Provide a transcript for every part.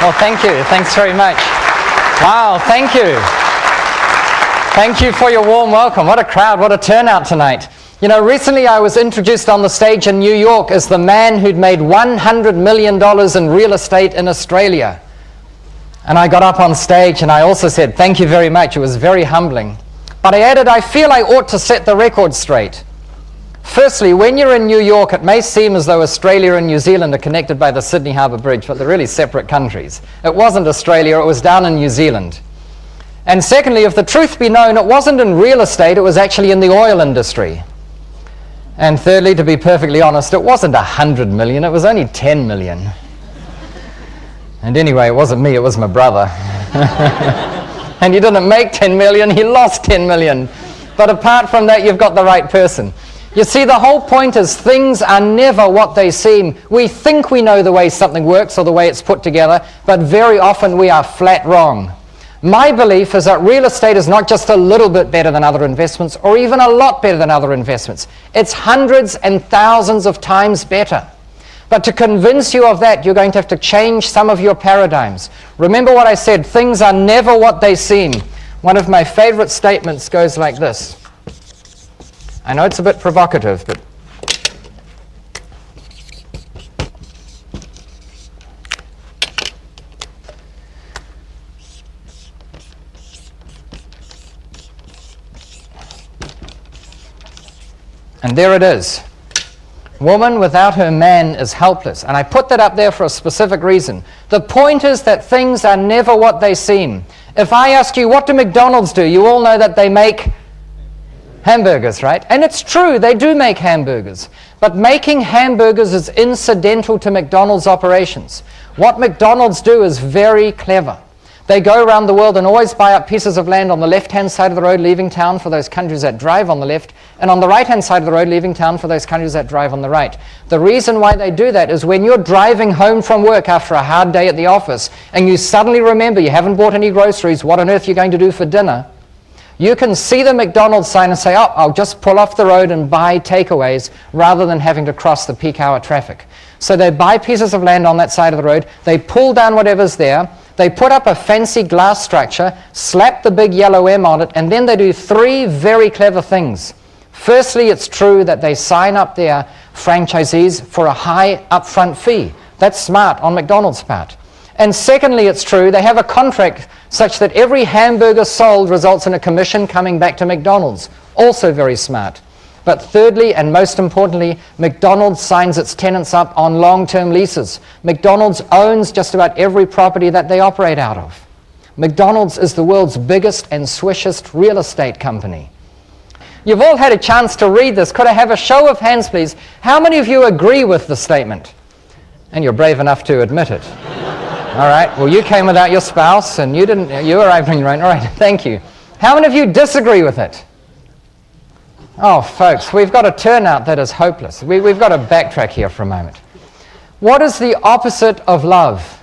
Well, thank you. Thanks very much. Wow, thank you. Thank you for your warm welcome. What a crowd, what a turnout tonight. You know, recently I was introduced on the stage in New York as the man who'd made $100 million in real estate in Australia. And I got up on stage and I also said, thank you very much. It was very humbling. But I added, I feel I ought to set the record straight. Firstly, when you're in New York, it may seem as though Australia and New Zealand are connected by the Sydney Harbour Bridge, but they're really separate countries. It wasn't Australia, it was down in New Zealand. And secondly, if the truth be known, it wasn't in real estate, it was actually in the oil industry. And thirdly, to be perfectly honest, it wasn't 100 million, it was only 10 million. And anyway, it wasn't me, it was my brother. And he didn't make 10 million, he lost 10 million. But apart from that, you've got the right person. You see, the whole point is things are never what they seem. We think we know the way something works or the way it's put together, but very often we are flat wrong. My belief is that real estate is not just a little bit better than other investments or even a lot better than other investments. It's hundreds and thousands of times better. But to convince you of that, you're going to have to change some of your paradigms. Remember what I said, things are never what they seem. One of my favorite statements goes like this. I know it's a bit provocative, but and there it is. Woman without her man is helpless. And I put that up there for a specific reason. The point is that things are never what they seem. If I ask you, what do McDonald's do? You all know that they make hamburgers, right? And it's true, they do make hamburgers. But making hamburgers is incidental to McDonald's operations. What McDonald's do is very clever. They go around the world and always buy up pieces of land on the left-hand side of the road leaving town for those countries that drive on the left, and on the right-hand side of the road leaving town for those countries that drive on the right. The reason why they do that is when you're driving home from work after a hard day at the office and you suddenly remember you haven't bought any groceries, what on earth are you going to do for dinner? You can see the McDonald's sign and say, oh, I'll just pull off the road and buy takeaways rather than having to cross the peak hour traffic. So they buy pieces of land on that side of the road, they pull down whatever's there, they put up a fancy glass structure, slap the big yellow M on it, and then they do three very clever things. Firstly, it's true that they sign up their franchisees for a high upfront fee. That's smart on McDonald's part. And secondly, it's true they have a contract such that every hamburger sold results in a commission coming back to McDonald's. Also very smart. But thirdly, and most importantly, McDonald's signs its tenants up on long-term leases. McDonald's owns just about every property that they operate out of. McDonald's is the world's biggest and swishest real estate company. You've all had a chance to read this. Could I have a show of hands, please? How many of you agree with the statement? And you're brave enough to admit it. All right, well, you came without your spouse, and you arrived on your own. All right, thank you. How many of you disagree with it? Oh, folks, we've got a turnout that is hopeless. We've got to backtrack here for a moment. What is the opposite of love?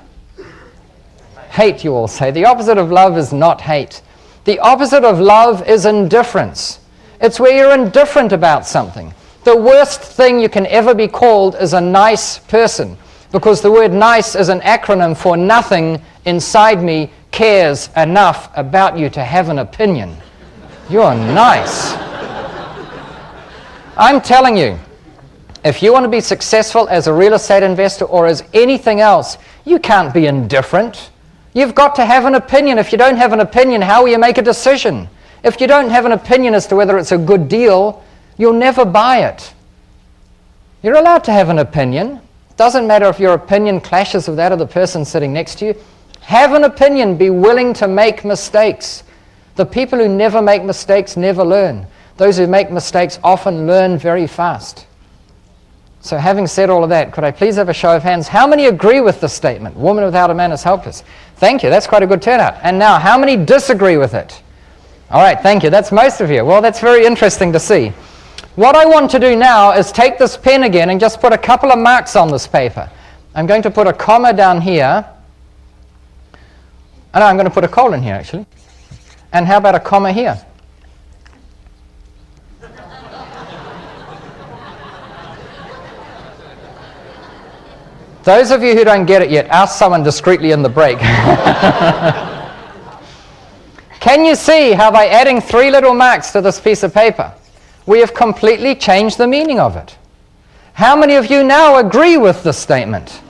Hate, you all say. The opposite of love is not hate. The opposite of love is indifference. It's where you're indifferent about something. The worst thing you can ever be called is a nice person, because the word nice is an acronym for nothing inside me cares enough about you to have an opinion. You're nice. I'm telling you, if you want to be successful as a real estate investor or as anything else, you can't be indifferent. You've got to have an opinion. If you don't have an opinion, how will you make a decision? If you don't have an opinion as to whether it's a good deal, you'll never buy it. You're allowed to have an opinion. Doesn't matter if your opinion clashes with that of the person sitting next to you. Have an opinion. Be willing to make mistakes. The people who never make mistakes never learn. Those who make mistakes often learn very fast. So having said all of that, could I please have a show of hands? How many agree with the statement, woman without a man is helpless? Thank you, that's quite a good turnout. And now, how many disagree with it? All right, thank you, that's most of you. Well, that's very interesting to see. What I want to do now is take this pen again and just put a couple of marks on this paper. I'm going to put a comma down here. Oh, no, I'm going to put a colon here, actually. And how about a comma here? Those of you who don't get it yet, ask someone discreetly in the break. Can you see how by adding 3 little marks to this piece of paper, we have completely changed the meaning of it? How many of you now agree with this statement?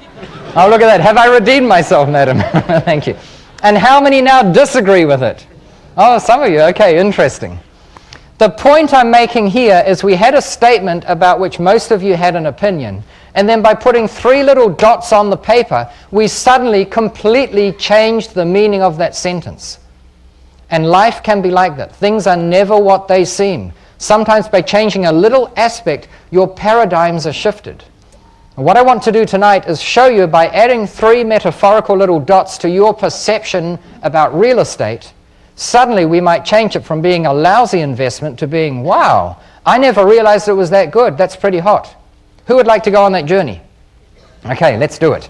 Oh, look at that. Have I redeemed myself, madam? Thank you. And how many now disagree with it? Oh, some of you. Okay, interesting. The point I'm making here is we had a statement about which most of you had an opinion, and then by putting 3 little dots on the paper, we suddenly completely changed the meaning of that sentence. And life can be like that. Things are never what they seem. Sometimes by changing a little aspect, your paradigms are shifted. And what I want to do tonight is show you by adding 3 metaphorical little dots to your perception about real estate, suddenly we might change it from being a lousy investment to being, wow, I never realized it was that good. That's pretty hot. Who would like to go on that journey? Okay, let's do it.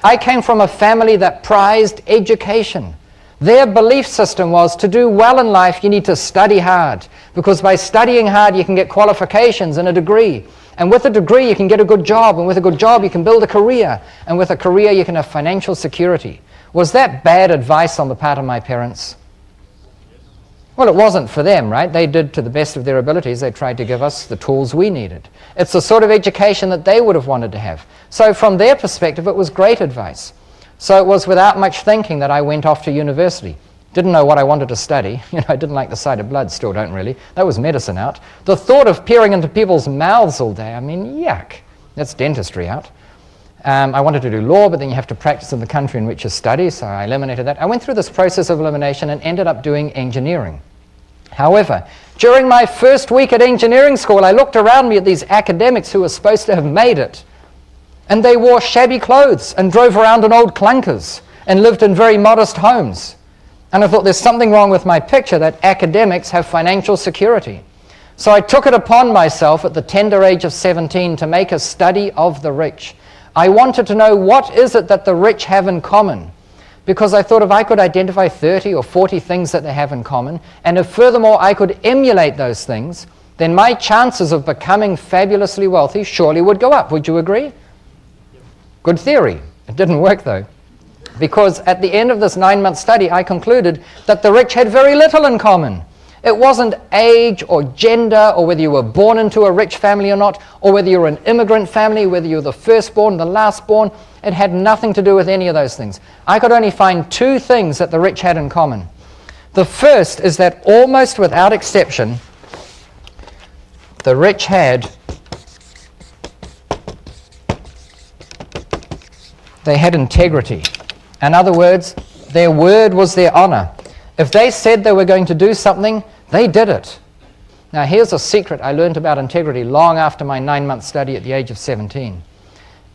I came from a family that prized education. Their belief system was to do well in life, you need to study hard, because by studying hard, you can get qualifications and a degree. And with a degree, you can get a good job. And with a good job, you can build a career. And with a career, you can have financial security. Was that bad advice on the part of my parents? Well, it wasn't for them, right? They did to the best of their abilities. They tried to give us the tools we needed. It's the sort of education that they would have wanted to have. So from their perspective, it was great advice. So it was without much thinking that I went off to university. Didn't know what I wanted to study. I didn't like the sight of blood, still don't really. That was medicine out. The thought of peering into people's mouths all day, I mean, yuck. That's dentistry out. I wanted to do law, but then you have to practice in the country in which you study, so I eliminated that. I went through this process of elimination and ended up doing engineering. However, during my first week at engineering school, I looked around me at these academics who were supposed to have made it. And they wore shabby clothes and drove around in old clunkers and lived in very modest homes. And I thought there's something wrong with my picture that academics have financial security. So I took it upon myself at the tender age of 17 to make a study of the rich. I wanted to know what is it that the rich have in common, because I thought if I could identify 30 or 40 things that they have in common, and if furthermore I could emulate those things, then my chances of becoming fabulously wealthy surely would go up. Would you agree? Good theory. It didn't work though, because at the end of this 9-month study, I concluded that the rich had very little in common. It wasn't age or gender or whether you were born into a rich family or not, or whether you were an immigrant family, whether you were the firstborn, the lastborn. It had nothing to do with any of those things. I could only find 2 things that the rich had in common. The first is that almost without exception, the rich had integrity. In other words, their word was their honor. If they said they were going to do something, they did it. Now here's a secret I learned about integrity long after my 9-month study at the age of 17.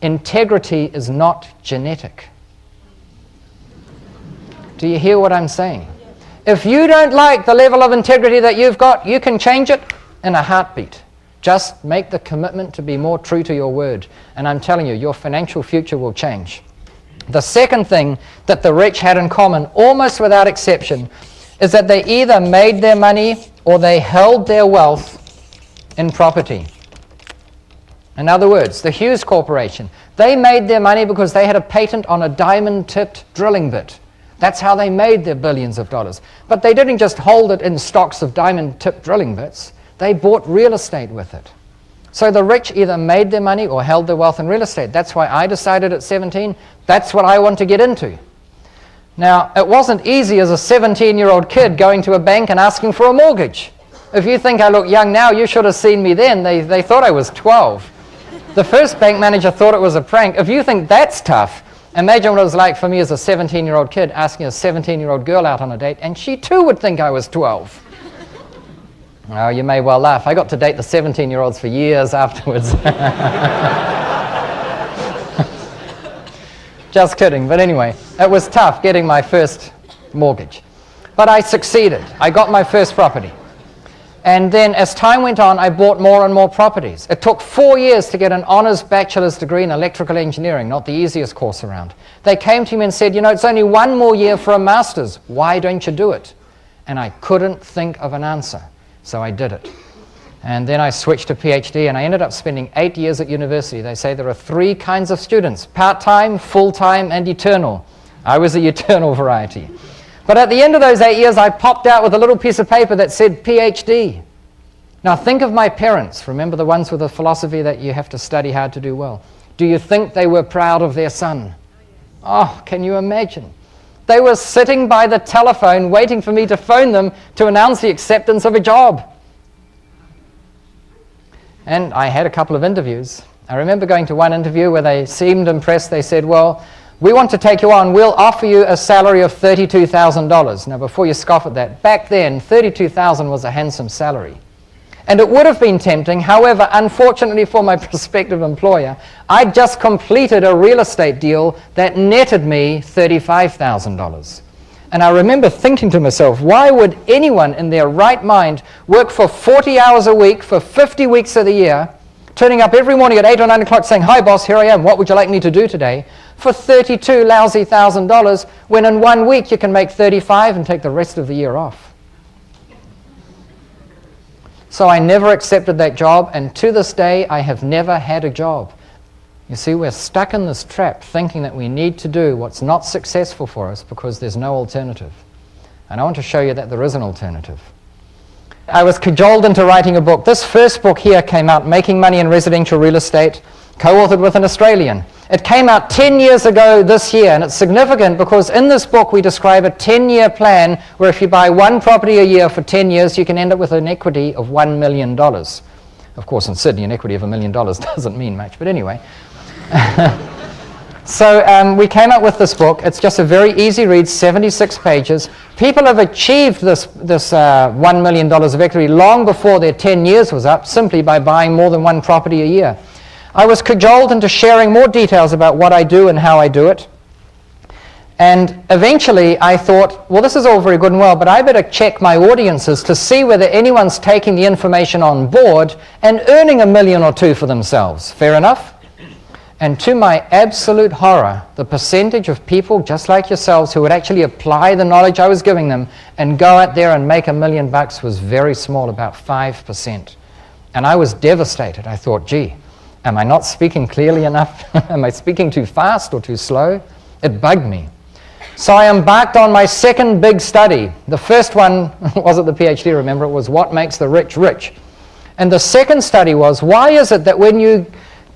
Integrity is not genetic. Do you hear what I'm saying? If you don't like the level of integrity that you've got, you can change it in a heartbeat. Just make the commitment to be more true to your word. And I'm telling you, your financial future will change. The second thing that the rich had in common, almost without exception, is that they either made their money or they held their wealth in property. In other words, the Hughes Corporation, they made their money because they had a patent on a diamond-tipped drilling bit. That's how they made their billions of dollars. But they didn't just hold it in stocks of diamond-tipped drilling bits. They bought real estate with it. So the rich either made their money or held their wealth in real estate. That's why I decided at 17, that's what I want to get into. Now, it wasn't easy as a 17-year-old kid going to a bank and asking for a mortgage. If you think I look young now, you should have seen me then. They thought I was 12. The first bank manager thought it was a prank. If you think that's tough, imagine what it was like for me as a 17-year-old kid asking a 17-year-old girl out on a date, and she too would think I was 12. Oh, you may well laugh. I got to date the 17-year-olds for years afterwards. Just kidding. But anyway, it was tough getting my first mortgage. But I succeeded. I got my first property. And then as time went on, I bought more and more properties. It took 4 years to get an honors bachelor's degree in electrical engineering, not the easiest course around. They came to me and said, it's only 1 more year for a master's. Why don't you do it? And I couldn't think of an answer. So I did it. And then I switched to PhD, and I ended up spending 8 years at university. They say there are 3 kinds of students: part-time, full-time, and eternal. I was the eternal variety. But at the end of those 8 years, I popped out with a little piece of paper that said PhD. Now think of my parents. Remember the ones with the philosophy that you have to study hard to do well. Do you think they were proud of their son? Oh, can you imagine? They were sitting by the telephone waiting for me to phone them to announce the acceptance of a job. And I had a couple of interviews. I remember going to one interview where they seemed impressed. They said, well, we want to take you on. We'll offer you a salary of $32,000. Now, before you scoff at that, back then, $32,000 was a handsome salary. And it would have been tempting. However, unfortunately for my prospective employer, I'd just completed a real estate deal that netted me $35,000. And I remember thinking to myself, why would anyone in their right mind work for 40 hours a week for 50 weeks of the year, turning up every morning at 8 or 9 o'clock saying, hi boss, here I am, what would you like me to do today, for $32,000 lousy, when in 1 week you can make 35 and take the rest of the year off? So I never accepted that job, and to this day I have never had a job. You see, we're stuck in this trap thinking that we need to do what's not successful for us because there's no alternative. And I want to show you that there is an alternative. I was cajoled into writing a book. This first book here came out, Making Money in Residential Real Estate, co-authored with an Australian. It came out 10 years ago this year, and it's significant because in this book we describe a 10-year plan where if you buy one property a year for 10 years, you can end up with an equity of $1 million. Of course, in Sydney, an equity of $1 million doesn't mean much, but anyway. So we came up with this book. It's just a very easy read, 76 pages. People have achieved this $1 million of equity long before their 10 years was up, simply by buying more than one property a year. I was cajoled into sharing more details about what I do and how I do it. And eventually I thought, well, this is all very good and well, but I better check my audiences to see whether anyone's taking the information on board and earning $1 million or $2 million for themselves. Fair enough? And to my absolute horror, the percentage of people just like yourselves who would actually apply the knowledge I was giving them and go out there and make $1 million was very small, about 5%. And I was devastated. I thought, gee, am I not speaking clearly enough? Am I speaking too fast or too slow? It bugged me. So I embarked on my second big study. The first one wasn't the PhD, remember, it was what makes the rich rich. And the second study was, why is it that when you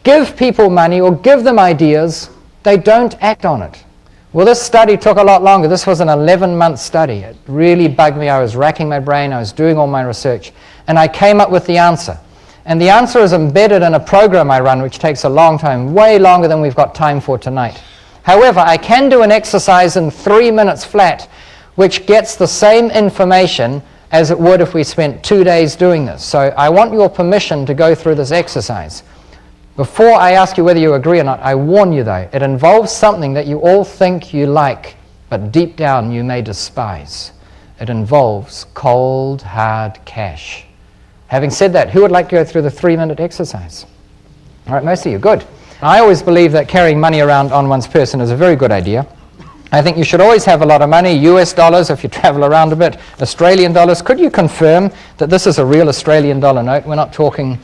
give people money or give them ideas, they don't act on it? Well, this study took a lot longer. This was an 11-month study. It really bugged me. I was racking my brain. I was doing all my research. And I came up with the answer. And the answer is embedded in a program I run, which takes a long time, way longer than we've got time for tonight. However, I can do an exercise in 3 minutes flat, which gets the same information as it would if we spent 2 days doing this. So I want your permission to go through this exercise. Before I ask you whether you agree or not, I warn you though, it involves something that you all think you like, but deep down you may despise. It involves cold, hard cash. Having said that, who would like to go through the 3-minute exercise? All right, most of you, good. I always believe that carrying money around on one's person is a very good idea. I think you should always have a lot of money, US dollars if you travel around a bit, Australian dollars. Could you confirm that this is a real Australian dollar note? We're not talking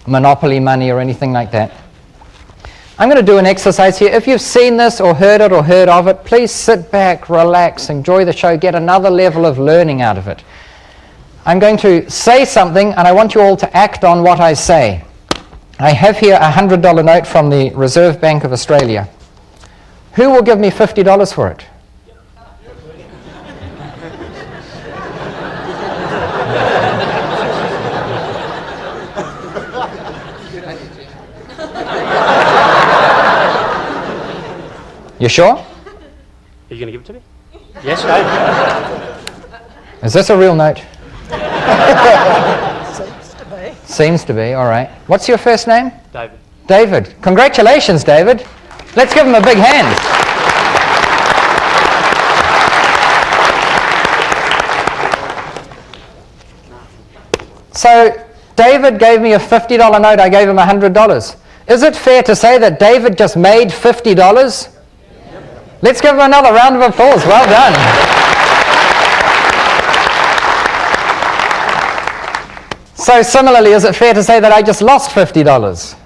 monopoly money or anything like that. I'm going to do an exercise here. If you've seen this or heard of it, please sit back, relax, enjoy the show, get another level of learning out of it. I'm going to say something and I want you all to act on what I say. I have here a $100 note from the Reserve Bank of Australia. Who will give me $50 for it? You sure? Are you going to give it to me? Yes, no. Is this a real note? Seems to be. Seems to be, all right. What's your first name? David. David. Congratulations, David. Let's give him a big hand. So, David gave me a $50 note, I gave him $100. Is it fair to say that David just made $50? Yep. Let's give him another round of applause. Well done. So similarly, is it fair to say that I just lost $50?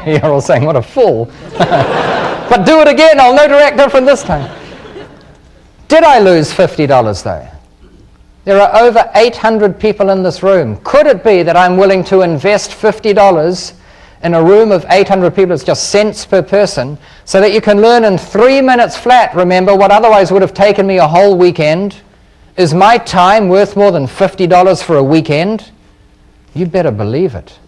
You're all saying, what a fool. But do it again, I'll know to act different this time. Did I lose $50 though? There are over 800 people in this room. Could it be that I'm willing to invest $50 in a room of 800 people, it's just cents per person, so that you can learn in 3 minutes flat, remember, what otherwise would have taken me a whole weekend? Is my time worth more than $50 for a weekend? You better believe it.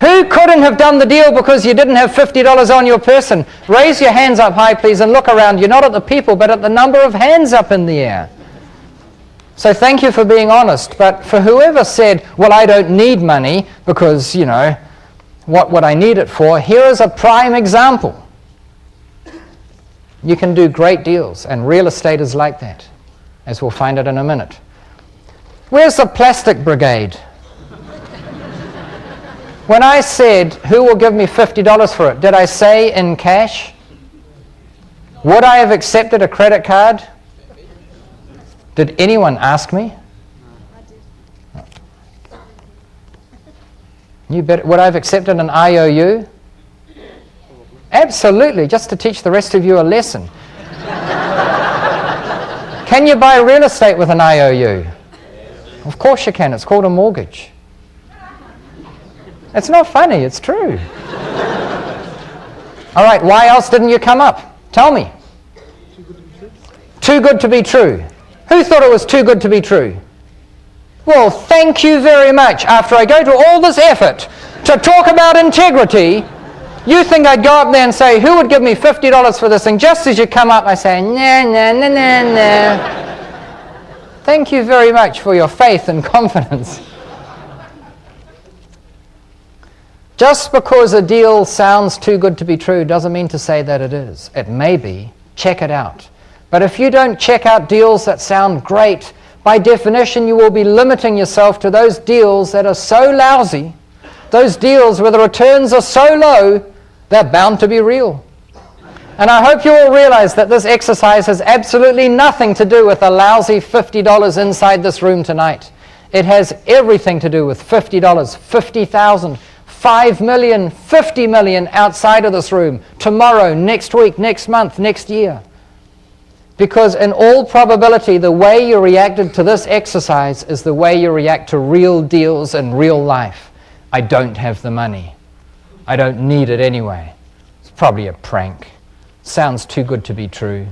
Who couldn't have done the deal because you didn't have $50 on your person? Raise your hands up high, please, and look around. You're not at the people, but at the number of hands up in the air. So thank you for being honest. But for whoever said, well, I don't need money because, what would I need it for? Here is a prime example. You can do great deals, and real estate is like that, as we'll find it in a minute. Where's the plastic brigade? When I said, who will give me $50 for it, did I say in cash? Would I have accepted a credit card? Did anyone ask me? Would I have accepted an IOU? Absolutely, just to teach the rest of you a lesson. Can you buy real estate with an IOU? Of course you can. It's called a mortgage. It's not funny, it's true. All right, why else didn't you come up? Tell me. Too good to be true. Who thought it was too good to be true? Well, thank you very much. After I go to all this effort to talk about integrity, you think I'd go up there and say, who would give me $50 for this thing? Just as you come up, I say, nah. Thank you very much for your faith and confidence. Just because a deal sounds too good to be true doesn't mean to say that it is. It may be. Check it out. But if you don't check out deals that sound great, by definition you will be limiting yourself to those deals that are so lousy, those deals where the returns are so low, they're bound to be real. And I hope you all realize that this exercise has absolutely nothing to do with a lousy $50 inside this room tonight. It has everything to do with $50, $50,000, $5 million, $50 million outside of this room, tomorrow, next week, next month, next year. Because in all probability, the way you reacted to this exercise is the way you react to real deals in real life. I don't have the money. I don't need it anyway. It's probably a prank. Sounds too good to be true.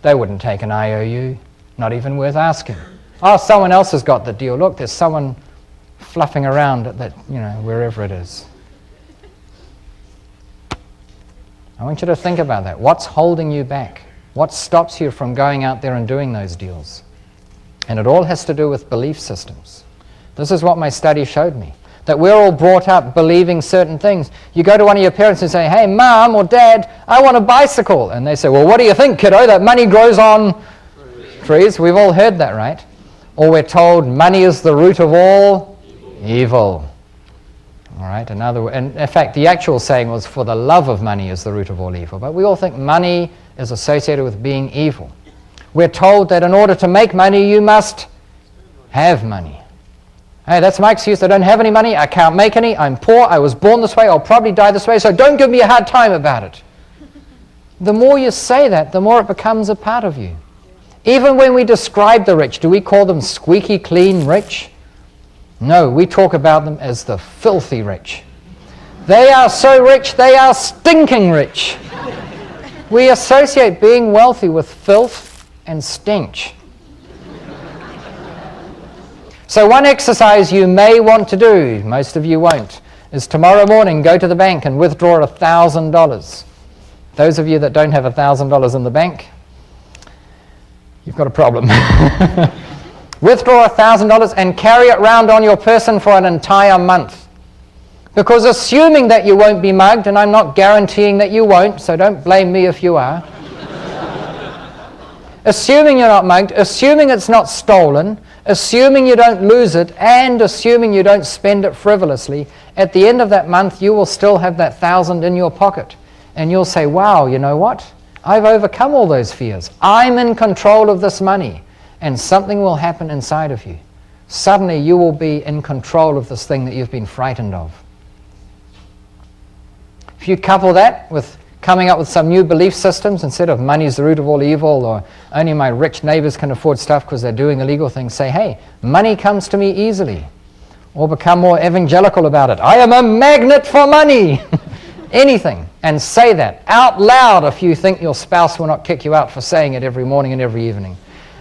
They wouldn't take an IOU. Not even worth asking. Oh, someone else has got the deal. Look, there's someone fluffing around at that, wherever it is. I want you to think about that. What's holding you back? What stops you from going out there and doing those deals? And it all has to do with belief systems. This is what my study showed me, that we're all brought up believing certain things. You go to one of your parents and say, hey, Mom or Dad, I want a bicycle. And they say, well, what do you think, kiddo? That money grows on trees. We've all heard that, right? Or we're told money is the root of all evil. All right, and in fact, the actual saying was, for the love of money is the root of all evil. But we all think money is associated with being evil. We're told that in order to make money, you must have money. Hey, that's my excuse. I don't have any money. I can't make any. I'm poor. I was born this way. I'll probably die this way. So don't give me a hard time about it. The more you say that, the more it becomes a part of you. Even when we describe the rich, do we call them squeaky clean rich? No, we talk about them as the filthy rich. They are so rich, they are stinking rich. We associate being wealthy with filth and stench. So one exercise you may want to do, most of you won't, is tomorrow morning go to the bank and withdraw $1,000. Those of you that don't have $1,000 in the bank, you've got a problem. Withdraw $1,000 and carry it around on your person for an entire month. Because assuming that you won't be mugged, and I'm not guaranteeing that you won't, so don't blame me if you are. Assuming you're not mugged, assuming it's not stolen, assuming you don't lose it, and assuming you don't spend it frivolously, at the end of that month you will still have that $1,000 in your pocket. And you'll say, wow, you know what? I've overcome all those fears. I'm in control of this money. And something will happen inside of you. suddenly you will be in control of this thing that you've been frightened of. If you couple that with coming up with some new belief systems, instead of money's the root of all evil, or only my rich neighbors can afford stuff because they're doing illegal things, say, hey, money comes to me easily. Or become more evangelical about it. I am a magnet for money. Anything. And say that out loud if you think your spouse will not kick you out for saying it every morning and every evening.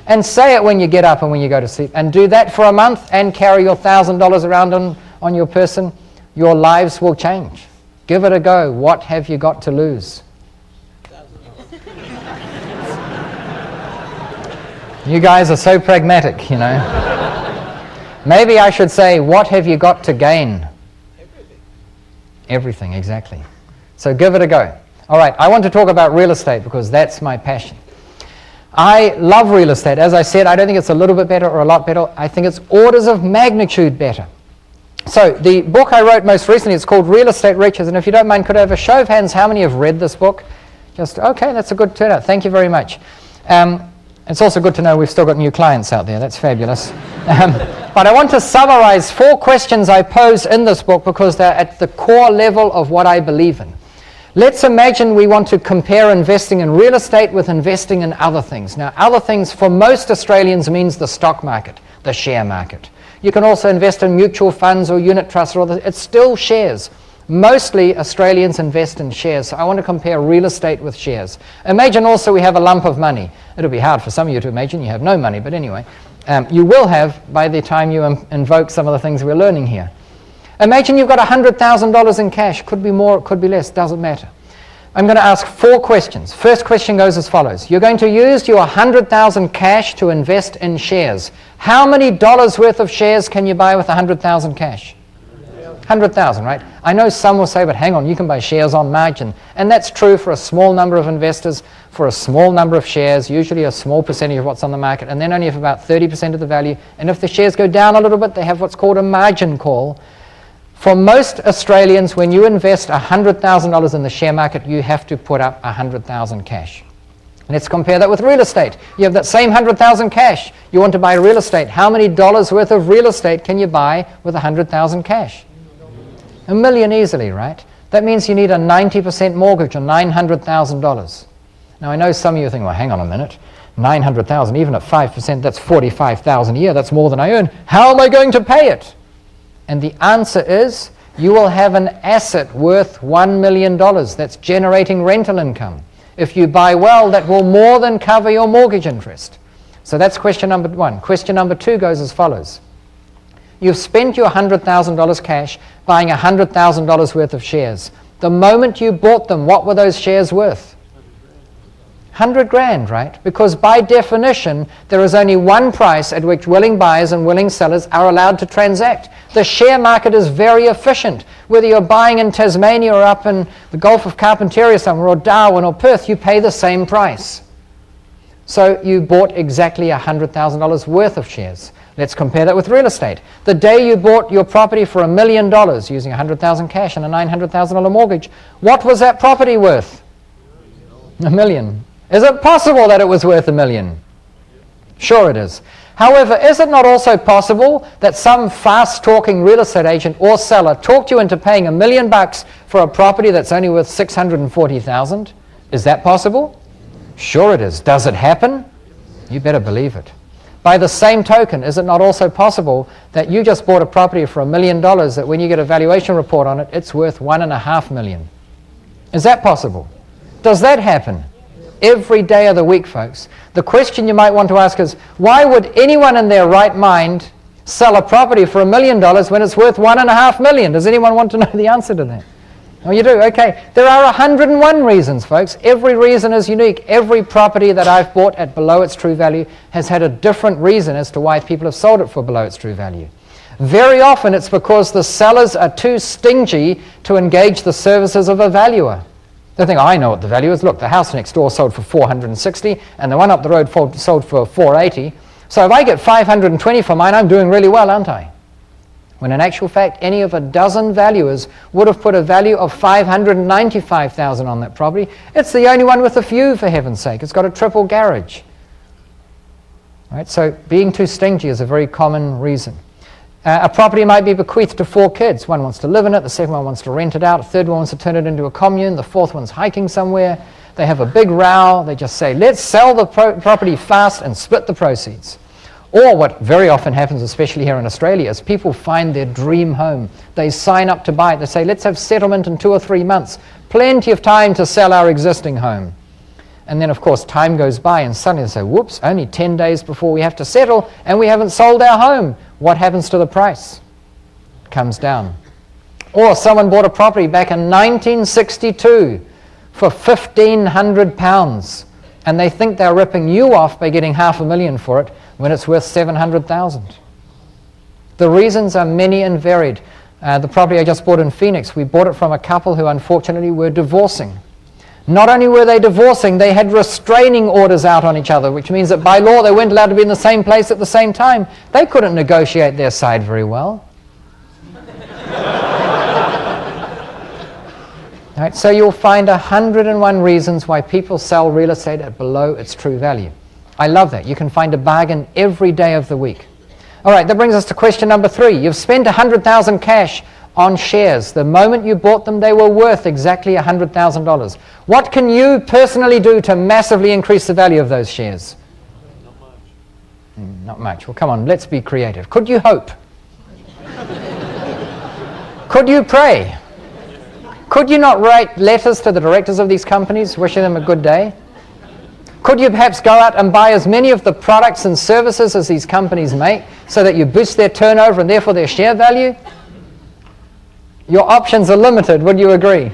And say it when you get up and when you go to sleep. And do that for a month and carry your $1,000 around on your person. Your lives will change. Give it a go. What have you got to lose? You guys are so pragmatic, you know. Maybe I should say, what have you got to gain? Everything, exactly. So give it a go. All right, I want to talk about real estate because that's my passion. I love real estate. As I said, I don't think it's a little bit better or a lot better. I think it's orders of magnitude better. So the book I wrote most recently, it's called Real Estate Riches. And if you don't mind, could I have a show of hands how many have read this book? Just, okay, that's a good turnout. Thank you very much. It's also good to know we've still got new clients out there. That's fabulous. But I want to summarize 4 questions I pose in this book because they're at the core level of what I believe in. Let's imagine we want to compare investing in real estate with investing in other things. Now, other things for most Australians means the stock market, the share market. You can also invest in mutual funds or unit trusts or other. It's still shares. Mostly Australians invest in shares, so I want to compare real estate with shares. Imagine also we have a lump of money. It'll be hard for some of you to imagine you have no money, but anyway, you will have by the time you invoke some of the things we're learning here. Imagine you've got $100,000 in cash. Could be more, it could be less, doesn't matter. I'm going to ask 4 questions. First question goes as follows. You're going to use your $100,000 cash to invest in shares. How many dollars worth of shares can you buy with $100,000 cash? 100,000, right? I know some will say, but hang on, you can buy shares on margin. And that's true for a small number of investors, for a small number of shares, usually a small percentage of what's on the market, and then only for about 30% of the value. And if the shares go down a little bit, they have what's called a margin call. For most Australians, when you invest $100,000 in the share market, you have to put up $100,000 cash. Let's compare that with real estate. You have that same $100,000 cash. You want to buy real estate. How many dollars worth of real estate can you buy with $100,000 cash? $1 million easily, right? That means you need a 90% mortgage on $900,000. Now, I know some of you think, well, hang on a minute. $900,000, even at 5%, that's $45,000 a year. That's more than I earn. How am I going to pay it? And the answer is, you will have an asset worth $1 million that's generating rental income. If you buy well, that will more than cover your mortgage interest. So that's question number 1. Question number 2 goes as follows. You've spent your $100,000 cash buying $100,000 worth of shares. The moment you bought them, what were those shares worth? 100 grand, right? Because by definition, there is only one price at which willing buyers and willing sellers are allowed to transact. The share market is very efficient. Whether you're buying in Tasmania or up in the Gulf of Carpentaria somewhere, or Darwin or Perth, you pay the same price. So you bought exactly $100,000 worth of shares. Let's compare that with real estate. The day you bought your property for $1 million using $100,000 cash and a $900,000 mortgage, what was that property worth? $1 million. Is it possible that it was worth $1 million? Sure it is. However, is it not also possible that some fast-talking real estate agent or seller talked you into paying $1 million for a property that's only worth $640,000? Is that possible? Sure it is. Does it happen? You better believe it. By the same token, is it not also possible that you just bought a property for $1 million that when you get a valuation report on it, it's worth $1.5 million? Is that possible? Does that happen? Every day of the week, folks. The question you might want to ask is, why would anyone in their right mind sell a property for $1 million when it's worth $1.5 million? Does anyone want to know the answer to that? Oh, you do? Okay. There are 101 reasons, folks. Every reason is unique. Every property that I've bought at below its true value has had a different reason as to why people have sold it for below its true value. Very often it's because the sellers are too stingy to engage the services of a valuer. They think, I know what the value is. Look, the house next door sold for $460 and the one up the road sold for $480. So if I get $520 for mine, I'm doing really well, aren't I? When in actual fact, any of a dozen valuers would have put a value of $595,000 on that property. It's the only one with a view, for heaven's sake. It's got a triple garage. Right? So being too stingy is a very common reason. A property might be bequeathed to 4 kids. One wants to live in it, the second one wants to rent it out, the third one wants to turn it into a commune, the fourth one's hiking somewhere. They have a big row. They just say, let's sell the property fast and split the proceeds. Or what very often happens, especially here in Australia, is people find their dream home. They sign up to buy it. They say, let's have settlement in 2 or 3 months. Plenty of time to sell our existing home. And then, of course, time goes by and suddenly they say, whoops, only 10 days before we have to settle and we haven't sold our home. What happens to the price? It comes down. Or someone bought a property back in 1962 for £1,500 and they think they're ripping you off by getting $500,000 for it when it's worth $700,000. The reasons are many and varied. The property I just bought in Phoenix, we bought it from a couple who unfortunately were divorcing. Not only were they divorcing, they had restraining orders out on each other, which means that by law they weren't allowed to be in the same place at the same time. They couldn't negotiate their side very well. Right, so you'll find 101 reasons why people sell real estate at below its true value. I love that. You can find a bargain every day of the week. All right, that brings us to question number 3. You've spent $100,000 cash on shares. The moment you bought them, they were worth exactly $100,000. What can you personally do to massively increase the value of those shares? Not much. Not much. Well, come on, let's be creative. Could you hope? Could you pray? Could you not write letters to the directors of these companies wishing them a good day? Could you perhaps go out and buy as many of the products and services as these companies make so that you boost their turnover and therefore their share value? Your options are limited, would you agree?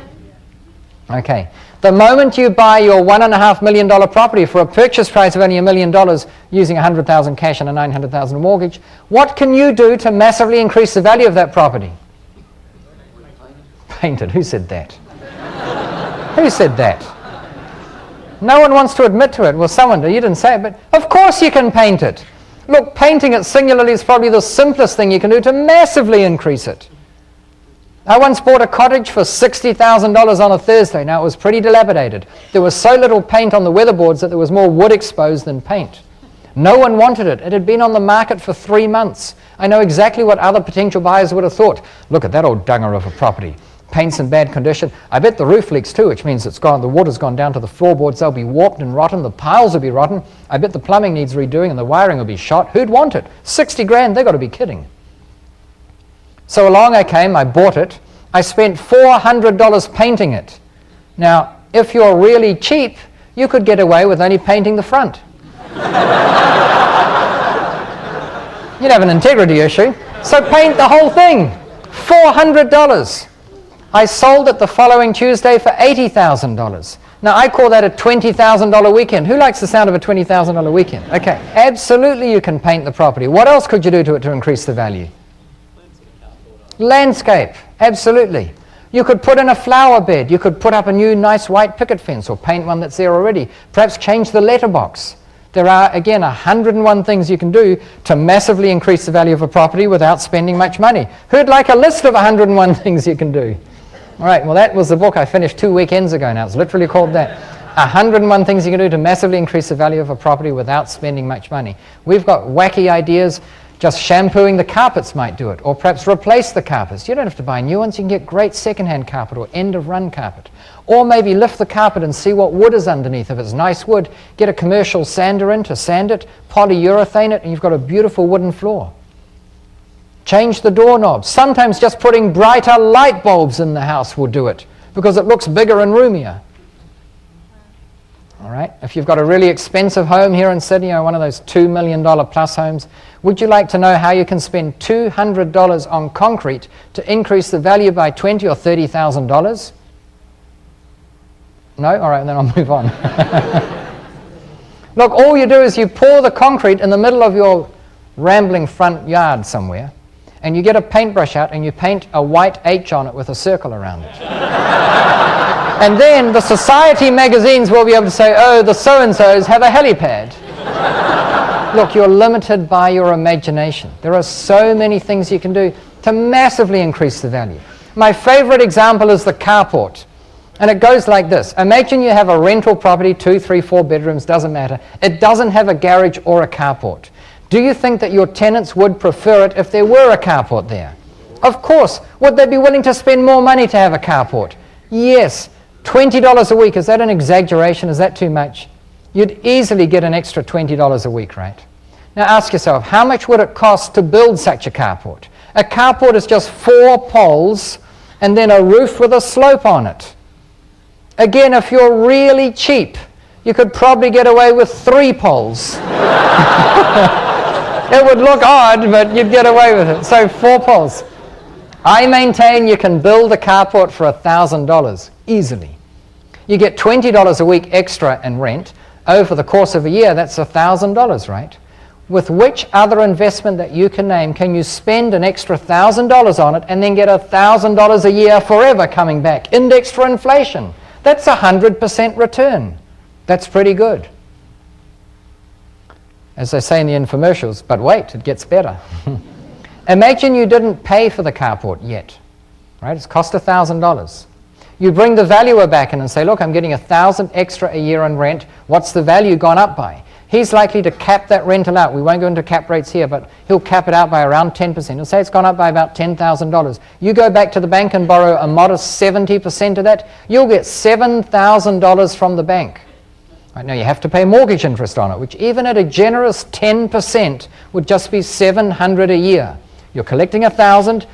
Okay. The moment you buy your $1.5 million property for a purchase price of only $1 million using $100,000 cash and a $900,000 mortgage, what can you do to massively increase the value of that property? Paint it. Who said that? Who said that? No one wants to admit to it. Well, someone did. You didn't say it, but of course you can paint it. Look, painting it singularly is probably the simplest thing you can do to massively increase it. I once bought a cottage for $60,000 on a Thursday. Now, it was pretty dilapidated. There was so little paint on the weatherboards that there was more wood exposed than paint. No one wanted it. It had been on the market for 3 months. I know exactly what other potential buyers would have thought. Look at that old dunger of a property. Paint's in bad condition. I bet the roof leaks too, which means the water's gone down to the floorboards. They'll be warped and rotten. The piles will be rotten. I bet the plumbing needs redoing and the wiring will be shot. Who'd want it? 60 grand, they've got to be kidding. So along I came, I bought it. I spent $400 painting it. Now, if you're really cheap, you could get away with only painting the front. You'd have an integrity issue. So paint the whole thing. $400. I sold it the following Tuesday for $80,000. Now, I call that a $20,000 weekend. Who likes the sound of a $20,000 weekend? Okay, absolutely you can paint the property. What else could you do to it to increase the value? Landscape, absolutely. You could put in a flower bed. You could put up a new nice white picket fence or paint one that's there already. Perhaps change the letterbox. There are, again, 101 things you can do to massively increase the value of a property without spending much money. Who'd like a list of 101 things you can do? All right, well, that was the book I finished 2 weekends ago now. It's literally called that. 101 things you can do to massively increase the value of a property without spending much money. We've got wacky ideas. Just shampooing the carpets might do it, or perhaps replace the carpets. You don't have to buy new ones. You can get great second-hand carpet or end-of-run carpet. Or maybe lift the carpet and see what wood is underneath. If it's nice wood, get a commercial sander in to sand it, polyurethane it, and you've got a beautiful wooden floor. Change the doorknobs. Sometimes just putting brighter light bulbs in the house will do it because it looks bigger and roomier. All right. If you've got a really expensive home here in Sydney, or one of those $2 million plus homes, would you like to know how you can spend $200 on concrete to increase the value by $20,000 or $30,000? No? All right, then I'll move on. Look, all you do is you pour the concrete in the middle of your rambling front yard somewhere, and you get a paintbrush out and you paint a white H on it with a circle around it. And then the society magazines will be able to say, oh, the so-and-sos have a helipad. Look, you're limited by your imagination. There are so many things you can do to massively increase the value. My favorite example is the carport. And it goes like this. Imagine you have a rental property, 2, 3, 4 bedrooms, doesn't matter. It doesn't have a garage or a carport. Do you think that your tenants would prefer it if there were a carport there? Of course. Would they be willing to spend more money to have a carport? Yes. $20 a week, is that an exaggeration? Is that too much? You'd easily get an extra $20 a week, right? Now ask yourself, how much would it cost to build such a carport? A carport is just 4 poles and then a roof with a slope on it. Again, if you're really cheap, you could probably get away with 3 poles. It would look odd, but you'd get away with it. So 4 poles. I maintain you can build a carport for $1,000 easily. You get $20 a week extra in rent. Over the course of a year, that's $1,000, right? With which other investment that you can name can you spend an extra $1,000 on it and then get $1,000 a year forever coming back, indexed for inflation? That's 100% return. That's pretty good. As they say in the infomercials, but wait, it gets better. Imagine you didn't pay for the carport yet, right? It's cost $1,000. You bring the valuer back in and say, look, I'm getting $1,000 extra a year in rent. What's the value gone up by? He's likely to cap that rental out. We won't go into cap rates here, but he'll cap it out by around 10%. He'll say it's gone up by about $10,000. You go back to the bank and borrow a modest 70% of that, you'll get $7,000 from the bank. Right, now you have to pay mortgage interest on it, which even at a generous 10% would just be $700 a year. You're collecting $1,000,